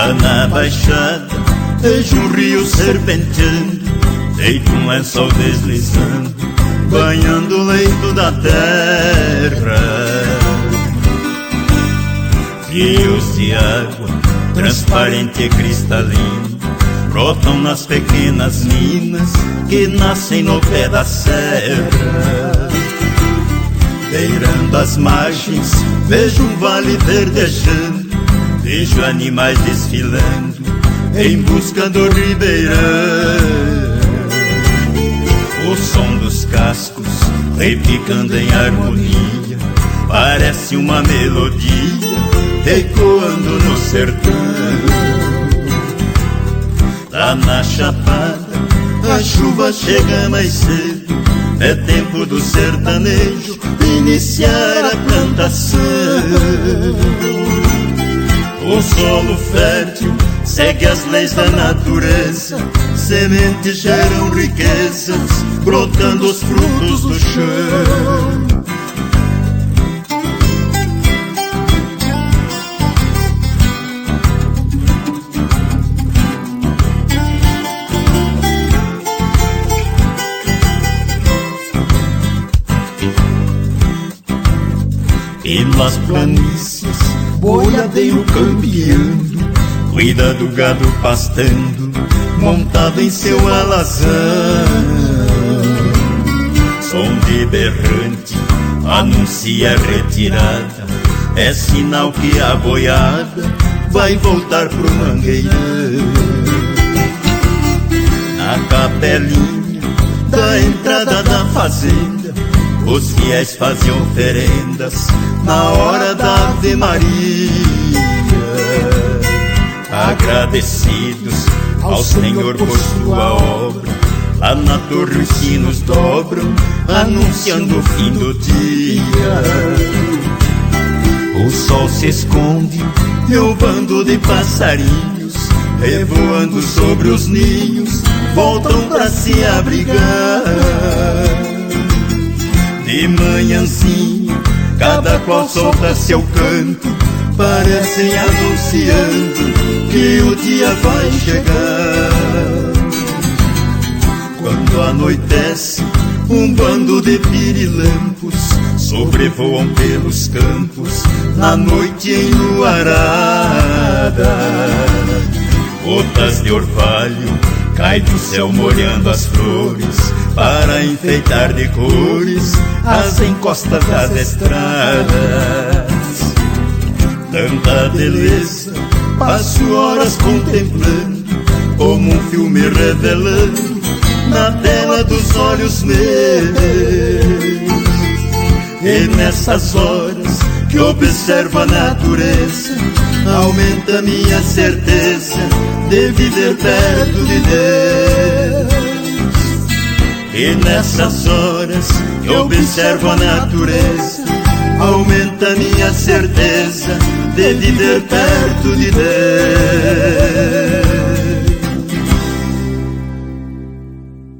Lá na baixada vejo um rio serpenteando, feito um lençol deslizando, banhando o leito da terra. Rios de água transparente e cristalina brotam nas pequenas minas que nascem no pé da serra. Beirando as margens vejo um vale verdejando, vejo animais desfilando em busca do ribeirão. O som dos cascos repicando em harmonia parece uma melodia ecoando no sertão. Lá na chapada a chuva chega mais cedo, é tempo do sertanejo iniciar a plantação. O solo fértil segue as leis da natureza, sementes geram riquezas, brotando os frutos do chão. Pelas planícies, boiadeiro campeando, cuida do gado pastando, montado em seu alazão. Som de berrante anuncia a retirada, é sinal que a boiada vai voltar pro mangueirão. Na capelinha da entrada da fazenda, os fiéis faziam oferendas na hora da Ave Maria, agradecidos ao Senhor por sua obra. Lá na torre os sinos dobram, anunciando o fim do dia. O sol se esconde e o bando de passarinhos, revoando sobre os ninhos, voltam pra se abrigar. De manhãzinha, cada qual solta seu canto, parecem anunciando que o dia vai chegar. Quando anoitece, um bando de pirilampos sobrevoam pelos campos na noite enluarada. Gotas de orvalho cai do céu molhando as flores para enfeitar de cores as encostas das estradas. Tanta beleza, passo horas contemplando, como um filme revelando na tela dos olhos meus. E nessas horas que observo a natureza, aumenta minha certeza de viver perto de Deus. E nessas horas que observo a natureza, aumenta minha certeza de viver perto de Deus.